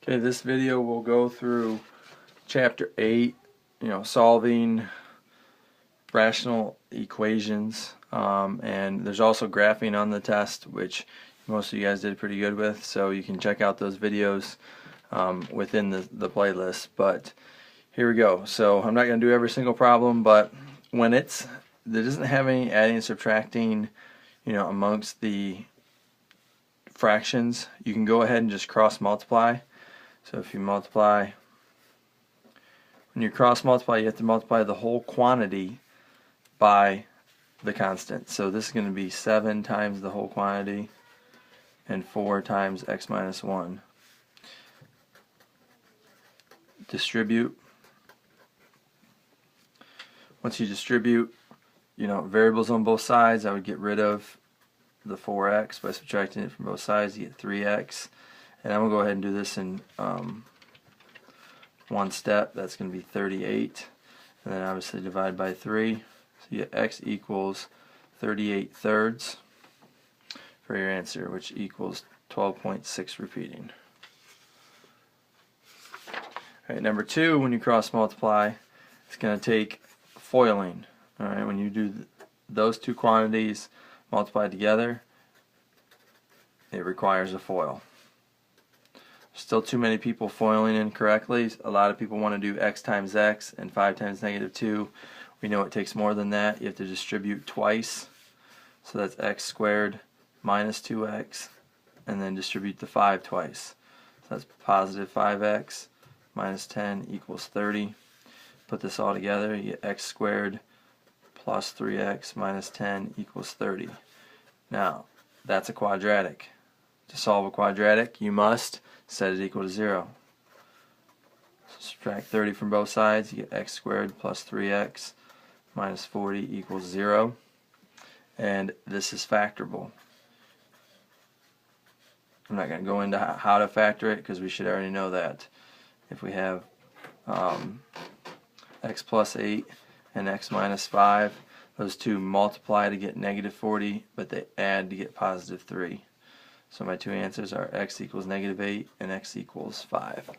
Okay, this video will go through chapter 8, solving rational equations, and there's also graphing on the test, which most of you guys did pretty good with, so you can check out those videos within the playlist. But here we go. So I'm not going to do every single problem, but when it doesn't have any adding and subtracting amongst the fractions, you can go ahead and just cross multiply. So if you multiply, when you cross multiply, you have to multiply the whole quantity by the constant. So this is going to be 7 times the whole quantity and 4 times x minus 1. Distribute. Once you distribute, variables on both sides, I would get rid of the 4x by subtracting it from both sides. You get 3x. And I'm going to go ahead and do this in one step. That's going to be 38. And then obviously divide by 3. So you get x equals 38 thirds for your answer, which equals 12.6 repeating. Alright, number 2, when you cross multiply, it's going to take foiling. Alright, when you do those two quantities multiplied together, it requires a FOIL. Still too many people foiling incorrectly. A lot of people want to do x times x and 5 times negative 2. We know it takes more than that. You have to distribute twice. So that's x squared minus 2x, and then distribute the 5 twice. So that's positive 5x minus 10 equals 30. Put this all together, you get x squared plus 3x minus 10 equals 30. Now, that's a quadratic. To solve a quadratic, you must set it equal to 0. So subtract 30 from both sides, you get x squared plus 3x minus 40 equals 0. And this is factorable. I'm not going to go into how to factor it because we should already know that. If we have x plus 8 and x minus 5, those two multiply to get negative 40, but they add to get positive 3. So my two answers are x equals negative 8 and x equals 5.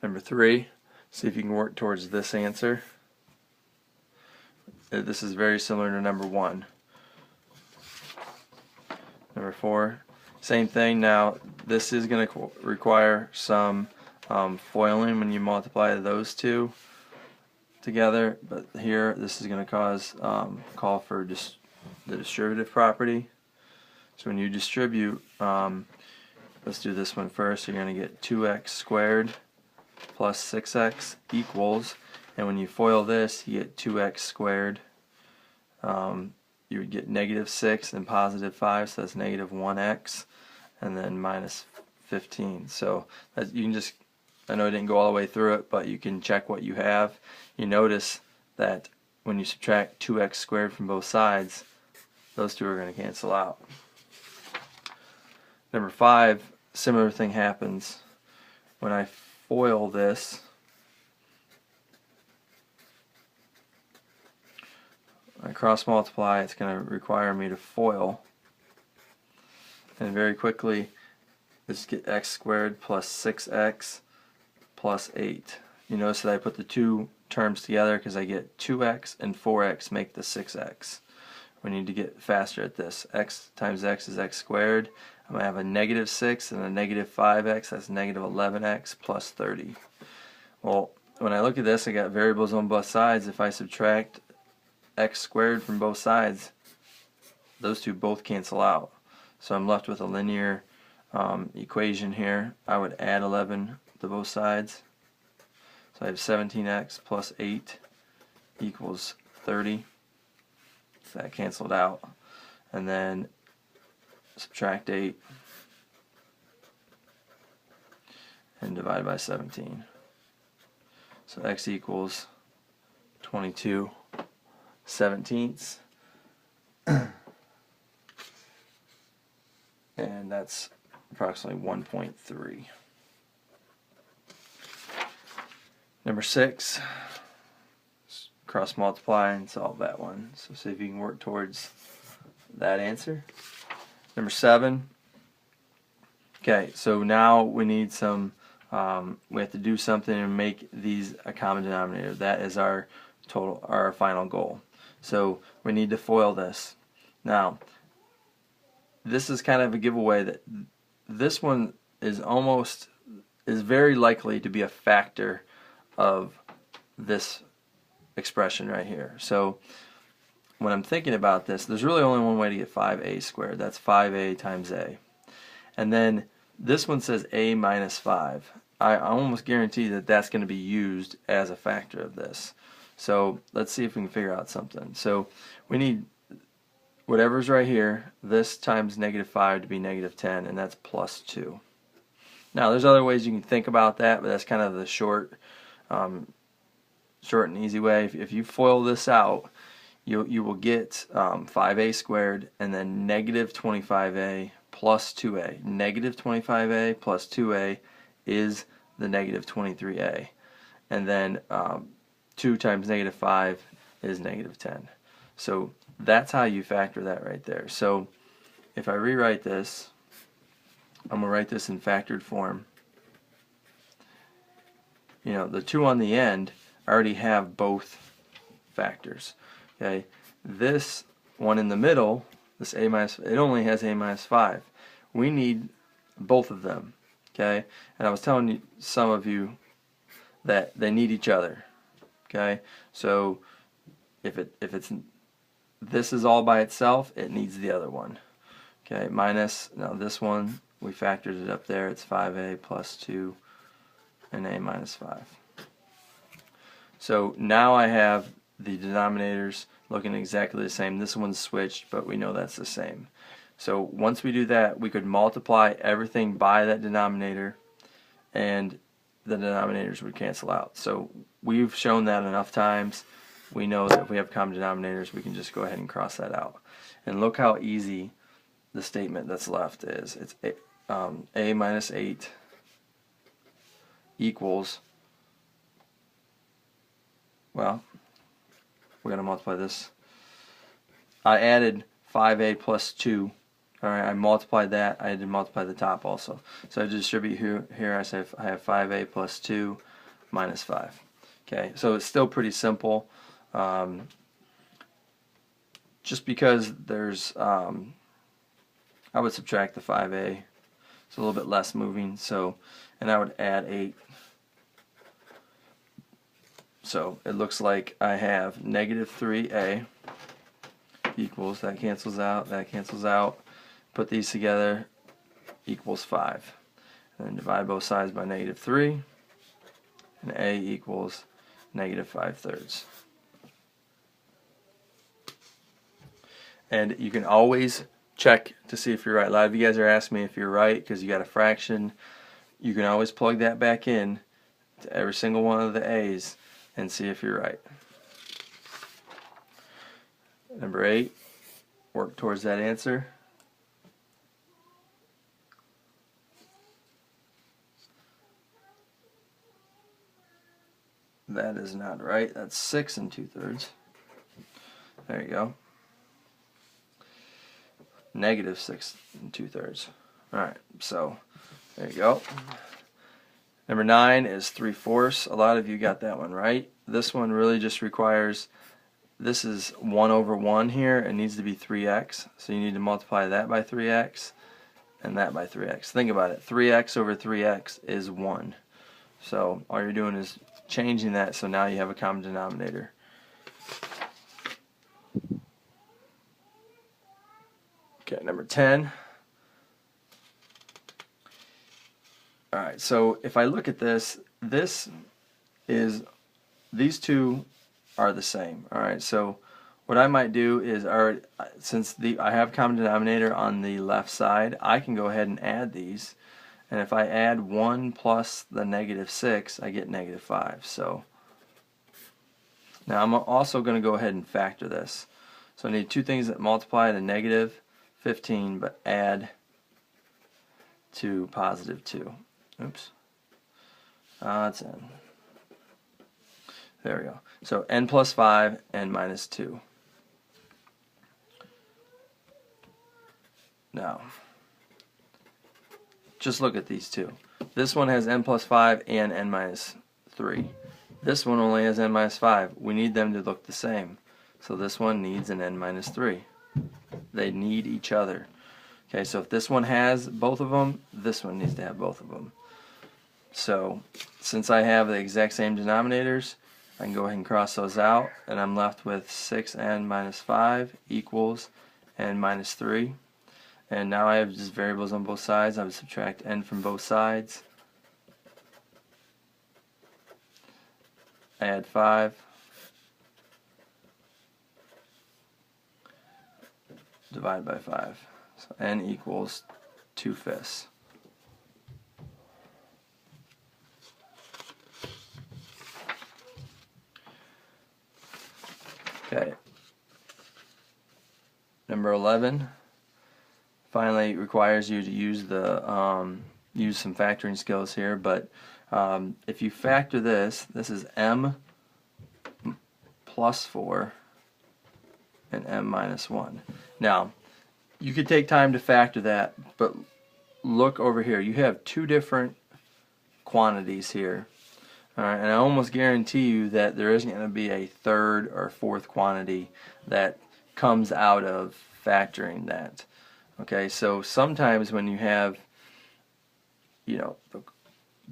Number 3, see if you can work towards this answer. This is very similar to number 1. Number 4, same thing. Now this is going to require some foiling when you multiply those two together, but here this is going to cause call for the distributive property. So when you distribute, let's do this one first. You're going to get 2x squared plus 6x equals, and when you FOIL this, you get 2x squared. You would get negative 6 and positive 5, so that's negative 1x, and then minus 15. So you can just, I know I didn't go all the way through it, but you can check what you have. You notice that when you subtract 2x squared from both sides, those two are going to cancel out. Number 5, similar thing happens. When I FOIL this, I cross multiply, it's going to require me to FOIL. And very quickly, let's get x squared plus 6x plus 8. You notice that I put the two terms together because I get 2x and 4x make the 6x. We need to get faster at this. X times x is x squared. I'm going to have a negative 6 and a negative 5x. That's negative 11x plus 30. Well, when I look at this, I got variables on both sides. If I subtract x squared from both sides, those two both cancel out. So I'm left with a linear equation here. I would add 11 to both sides. So I have 17x plus 8 equals 30. So that canceled out. And then subtract 8 and divide by 17. So x equals 22/17. And that's approximately 1.3. Number 6, cross multiply and solve that one. So see if you can work towards that answer. Number 7. Okay, so now we need some, we have to do something and make these a common denominator. That is our final goal. So we need to FOIL this. Now, this is kind of a giveaway that this one is very likely to be a factor of this expression right here. So when I'm thinking about this, there's really only one way to get 5a squared. That's 5a times a. And then this one says a minus 5. I almost guarantee that that's going to be used as a factor of this. So let's see if we can figure out something. So we need whatever's right here, this times negative 5 to be negative 10, and that's plus 2. Now there's other ways you can think about that, but that's kind of the short and easy way. If you FOIL this out, you will get 5a squared and then negative 25a plus 2a. Negative 25a plus 2a is the negative 23a. And then 2 times negative 5 is negative 10. So that's how you factor that right there. So if I rewrite this, I'm going to write this in factored form. You know, the 2 on the end already have both factors. Okay, this one in the middle, this a minus, it only has a minus 5. We need both of them. Okay, and I was telling you, some of you, that they need each other. Okay, so if it's this is all by itself, it needs the other one. Okay, minus, now this one, we factored it up there, it's 5a plus 2 and a minus 5. So now I have the denominators looking exactly the same. This one's switched, but we know that's the same. So once we do that, we could multiply everything by that denominator and the denominators would cancel out. So we've shown that enough times. We know that if we have common denominators, we can just go ahead and cross that out. And look how easy the statement that's left is. It's a minus 8 equals, well, we're going to multiply this. I added 5a plus 2. Alright, I multiplied that. I had to multiply the top also. So I distribute here I say I have 5a plus 2 minus 5. Okay, so it's still pretty simple. Just because there's, I would subtract the 5a. It's a little bit less moving. So, and I would add 8. So it looks like I have negative 3a equals, that cancels out, that cancels out. Put these together, equals 5. And then divide both sides by negative 3. And a equals negative 5/3. And you can always check to see if you're right. A lot of you guys are asking me if you're right because you got a fraction. You can always plug that back in to every single one of the a's and see if you're right. Number 8, work towards that answer. That is not right. That's 6 2/3. There you go. Negative 6 2/3. Alright, so there you go. Number 9 is 3/4. A lot of you got that one right. This one really just requires, this is 1 over 1 here. It needs to be 3x. So you need to multiply that by 3x and that by 3x. Think about it. 3x over 3x is 1. So all you're doing is changing that, so now you have a common denominator. Okay, number 10. Alright, so if I look at this, these two are the same. Alright, so what I might do is, since I have common denominator on the left side, I can go ahead and add these. And if I add 1 plus the negative 6, I get negative 5. So now I'm also going to go ahead and factor this. So I need two things that multiply to negative 15 but add to positive 2. Oops. That's n. There we go. So n plus 5, n minus 2. Now, just look at these two. This one has n plus 5 and n minus 3. This one only has n minus 5. We need them to look the same. So this one needs an n minus 3. They need each other. Okay, so if this one has both of them, this one needs to have both of them. So since I have the exact same denominators, I can go ahead and cross those out, and I'm left with 6n minus 5 equals n minus 3. And now I have just variables on both sides. I would subtract n from both sides. Add 5. Divide by 5. So n equals 2/5. Okay. Number 11 finally requires you to use the use some factoring skills here, but if you factor this is m plus 4 and m minus 1. Now, you could take time to factor that, but look over here. You have two different quantities here. Alright, and I almost guarantee you that there isn't going to be a third or fourth quantity that comes out of factoring that. Okay, so sometimes when you have,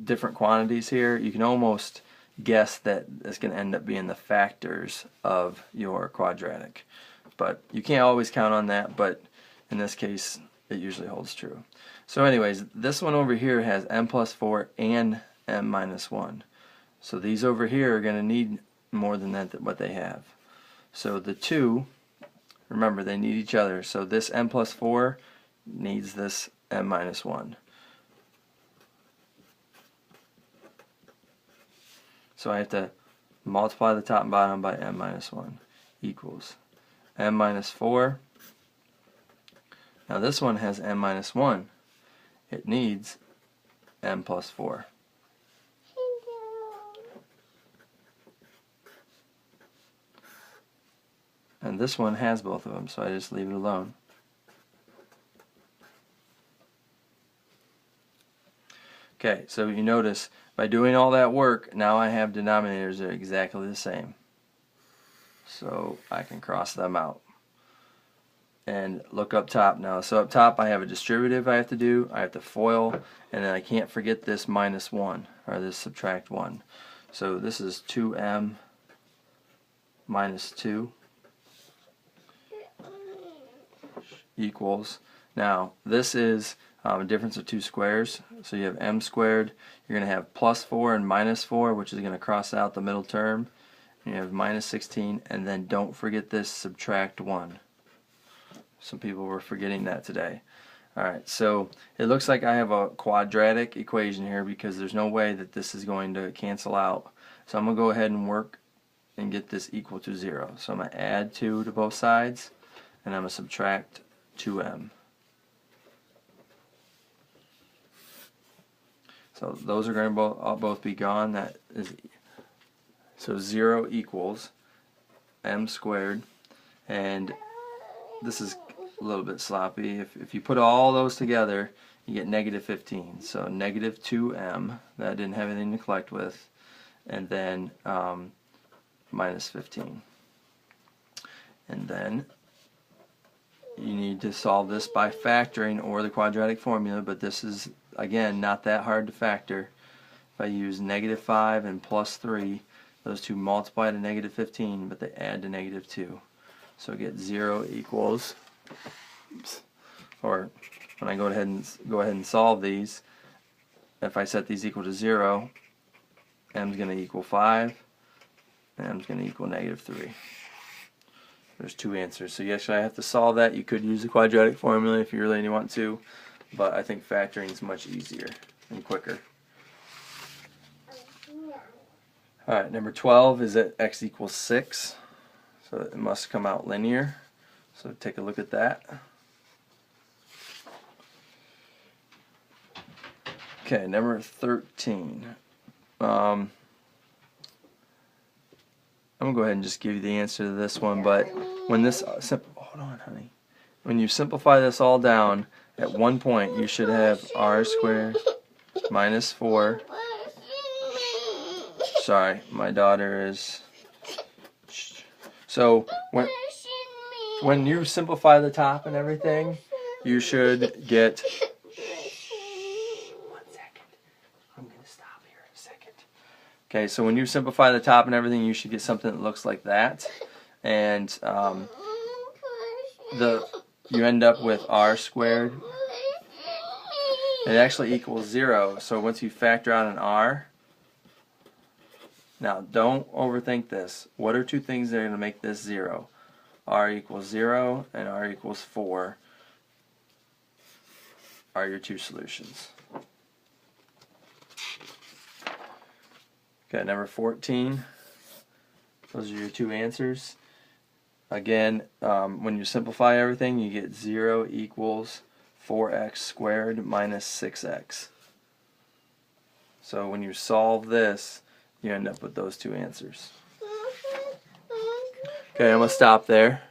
different quantities here, you can almost guess that it's going to end up being the factors of your quadratic. But you can't always count on that, but in this case it usually holds true. So anyways, this one over here has m plus 4 and m minus 1. So these over here are going to need more than that, what they have. So the two, remember, they need each other. So this m plus 4 needs this m minus 1. So I have to multiply the top and bottom by m minus 1 equals m minus 4. Now this one has m minus 1. It needs m plus 4. And this one has both of them, so I just leave it alone. Okay, so you notice by doing all that work, now I have denominators that are exactly the same. So I can cross them out. And look up top now. So up top I have a distributive I have to do, I have to FOIL, and then I can't forget this minus 1, or this subtract 1. So this is 2m minus 2 equals, now this is a difference of two squares, so you have m squared, you're going to have plus 4 and minus 4, which is going to cross out the middle term, and you have minus 16, and then don't forget this subtract 1. Some people were forgetting that today. Alright, so it looks like I have a quadratic equation here because there's no way that this is going to cancel out. So I'm going to go ahead and work and get this equal to 0. So I'm going to add 2 to both sides, and I'm going to subtract 2m. So those are going to both be gone. That is, so 0 equals m squared, and this is a little bit sloppy. If you put all those together, you get negative 15. So negative 2m, that didn't have anything to collect with, and then minus 15. And then you need to solve this by factoring or the quadratic formula, but this is, again, not that hard to factor. If I use negative 5 and plus 3, those two multiply to negative 15, but they add to negative 2. So I get 0 equals, or when I go ahead and solve these, if I set these equal to 0, m is going to equal 5, and m is going to equal negative 3. There's two answers. So yes, I have to solve that. You could use the quadratic formula if you really want to, but I think factoring is much easier and quicker. Alright, number 12 is that x equals 6. So it must come out linear. So take a look at that. Okay, number 13. I'm going to go ahead and just give you the answer to this one, but when this, hold on honey, when you simplify this all down, at one point you should have r squared minus 4. Sorry, my daughter is... So when you simplify the top and everything, you should get... 1 second. I'm going to stop here in a second. Okay, so when you simplify the top and everything, you should get something that looks like that. And you end up with r squared. It actually equals 0. So once you factor out an r, now don't overthink this. What are two things that are going to make this 0? R equals 0 and r equals 4 are your two solutions. Okay, number 14. Those are your two answers. Again, when you simplify everything, you get 0 equals 4x squared minus 6x. So when you solve this, you end up with those two answers. Okay, I'm going to stop there.